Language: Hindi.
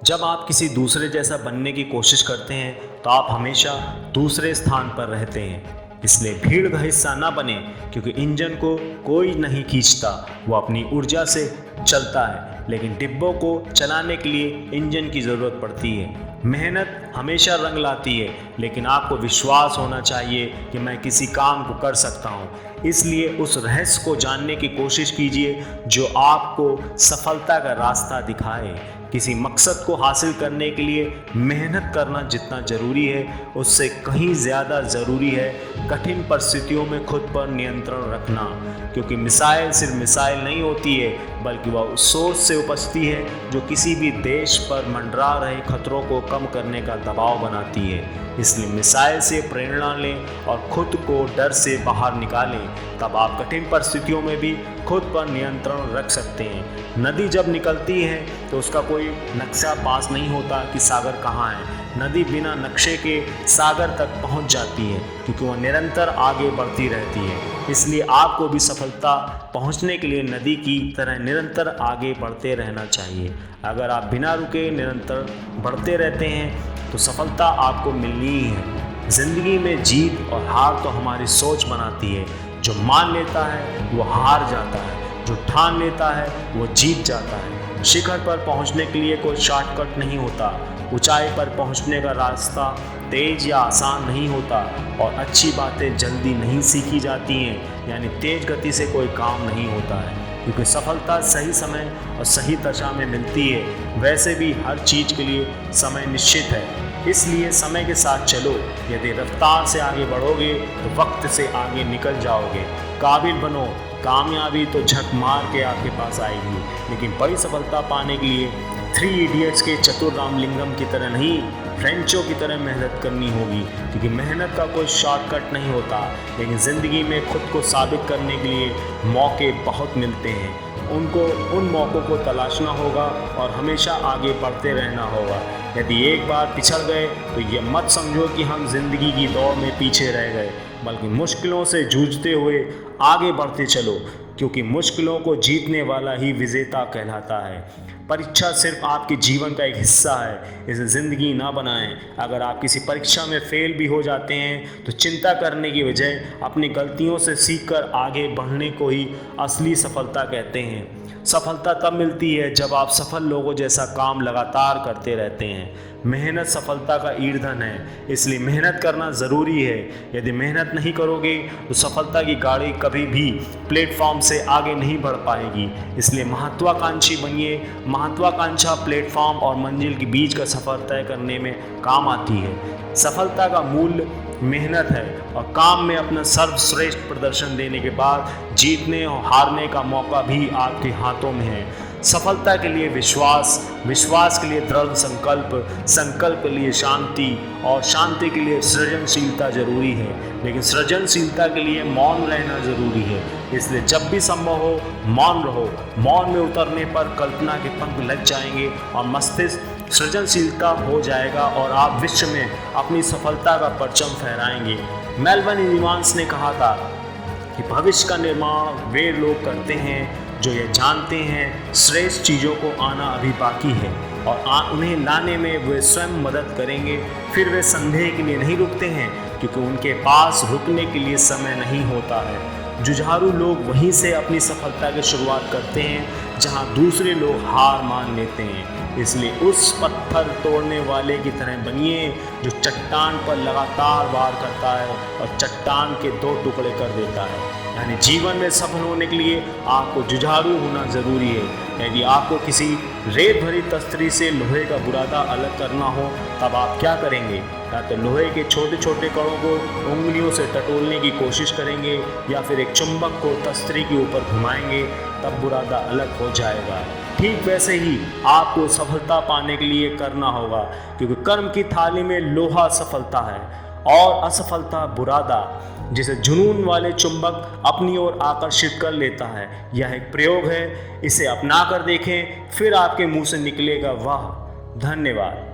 जब आप किसी दूसरे जैसा बनने की कोशिश करते हैं तो आप हमेशा दूसरे स्थान पर रहते हैं। इसलिए भीड़ का हिस्सा ना बने, क्योंकि इंजन को कोई नहीं खींचता, वो अपनी ऊर्जा से चलता है, लेकिन डिब्बों को चलाने के लिए इंजन की ज़रूरत पड़ती है। मेहनत हमेशा रंग लाती है, लेकिन आपको विश्वास होना चाहिए कि मैं किसी काम को कर सकता हूँ। इसलिए उस रहस्य को जानने की कोशिश कीजिए जो आपको सफलता का रास्ता दिखाए। किसी मकसद को हासिल करने के लिए मेहनत करना जितना ज़रूरी है, उससे कहीं ज़्यादा ज़रूरी है कठिन परिस्थितियों में खुद पर नियंत्रण रखना। क्योंकि मिसाइल सिर्फ मिसाइल नहीं होती है, बल्कि वह उस सोच से उपजती है जो किसी भी देश पर मंडरा रहे खतरों को कम करने का दबाव बनाती है। इसलिए मिसाइल से प्रेरणा लें और खुद को डर से बाहर निकालें, तब आप कठिन परिस्थितियों में भी खुद पर नियंत्रण रख सकते हैं। नदी जब निकलती है तो उसका कोई नक्शा पास नहीं होता कि सागर कहाँ है। नदी बिना नक्शे के सागर तक पहुंच जाती है, क्योंकि वह निरंतर आगे बढ़ती रहती है। इसलिए आपको भी सफलता पहुंचने के लिए नदी की तरह निरंतर आगे बढ़ते रहना चाहिए। अगर आप बिना रुके निरंतर बढ़ते रहते हैं तो सफलता आपको मिलनी ही है। ज़िंदगी में जीत और हार तो हमारी सोच बनाती है। जो मान लेता है वो हार जाता है, जो ठान लेता है वो जीत जाता है। शिखर पर पहुंचने के लिए कोई शॉर्टकट नहीं होता। ऊंचाई पर पहुंचने का रास्ता तेज या आसान नहीं होता, और अच्छी बातें जल्दी नहीं सीखी जाती हैं, यानी तेज गति से कोई काम नहीं होता है। क्योंकि सफलता सही समय और सही दशा में मिलती है। वैसे भी हर चीज़ के लिए समय निश्चित है, इसलिए समय के साथ चलो। यदि रफ्तार से आगे बढ़ोगे तो वक्त से आगे निकल जाओगे। काबिल बनो, कामयाबी तो झक मार के आपके पास आएगी, लेकिन बड़ी सफलता पाने के लिए 3 इडियट्स के चतुर रामलिंगम की तरह नहीं, फ्रेंचों की तरह मेहनत करनी होगी। क्योंकि मेहनत का कोई शॉर्टकट नहीं होता, लेकिन ज़िंदगी में खुद को साबित करने के लिए मौके बहुत मिलते हैं। उन मौक़ों को तलाशना होगा और हमेशा आगे बढ़ते रहना होगा। यदि एक बार पिछड़ गए तो ये मत समझो कि हम जिंदगी की दौड़ में पीछे रह गए, बल्कि मुश्किलों से जूझते हुए आगे बढ़ते चलो, क्योंकि मुश्किलों को जीतने वाला ही विजेता कहलाता है। परीक्षा सिर्फ आपके जीवन का एक हिस्सा है, इसे ज़िंदगी ना बनाएं। अगर आप किसी परीक्षा में फेल भी हो जाते हैं तो चिंता करने की बजाय अपनी गलतियों से सीखकर आगे बढ़ने को ही असली सफलता कहते हैं। सफलता तब मिलती है जब आप सफल लोगों जैसा काम लगातार करते रहते हैं। मेहनत सफलता का ईंधन है, इसलिए मेहनत करना ज़रूरी है। यदि मेहनत नहीं करोगे तो सफलता की गाड़ी कभी भी प्लेटफॉर्म से आगे नहीं बढ़ पाएगी। इसलिए महत्वाकांक्षी बनिए। महत्वाकांक्षा प्लेटफॉर्म और मंजिल के बीच का सफ़र तय करने में काम आती है। सफलता का मूल्य मेहनत है, और काम में अपना सर्वश्रेष्ठ प्रदर्शन देने के बाद जीतने और हारने का मौका भी आपके हाथों में है। सफलता के लिए विश्वास, विश्वास के लिए दृढ़ संकल्प, संकल्प के लिए शांति, और शांति के लिए सृजनशीलता जरूरी है। लेकिन सृजनशीलता के लिए मौन रहना जरूरी है। इसलिए जब भी संभव हो मौन रहो। मौन में उतरने पर कल्पना के पंख लग जाएंगे और मस्तिष्क सृजनशीलता हो जाएगा, और आप विश्व में अपनी सफलता का परचम फहराएंगे। मेलविन इवांस ने कहा था कि भविष्य का निर्माण वे लोग करते हैं जो ये जानते हैं श्रेष्ठ चीज़ों को आना अभी बाकी है, और उन्हें लाने में वे स्वयं मदद करेंगे। फिर वे संदेह के लिए नहीं रुकते हैं, क्योंकि उनके पास रुकने के लिए समय नहीं होता है। जुझारू लोग वहीं से अपनी सफलता की शुरुआत करते हैं जहां दूसरे लोग हार मान लेते हैं। इसलिए उस पत्थर तोड़ने वाले की तरह बनिए जो चट्टान पर लगातार वार करता है और चट्टान के 2 टुकड़े कर देता है। यानी जीवन में सफल होने के लिए आपको जुझारू होना ज़रूरी है। यदि आपको किसी रेत भरी तस्तरी से लोहे का बुरादा अलग करना हो, तब आप क्या करेंगे? या तो लोहे के छोटे छोटे कणों को उंगलियों से टटोलने की कोशिश करेंगे, या फिर एक चुंबक को तस्तरी के ऊपर घुमाएंगे, तब बुरादा अलग हो जाएगा। ठीक वैसे ही आपको सफलता पाने के लिए करना होगा, क्योंकि कर्म की थाली में लोहा सफलता है और असफलता बुरादा, जिसे जुनून वाले चुंबक अपनी ओर आकर्षित कर लेता है। यह एक प्रयोग है, इसे अपना कर देखें, फिर आपके मुंह से निकलेगा वाह। धन्यवाद।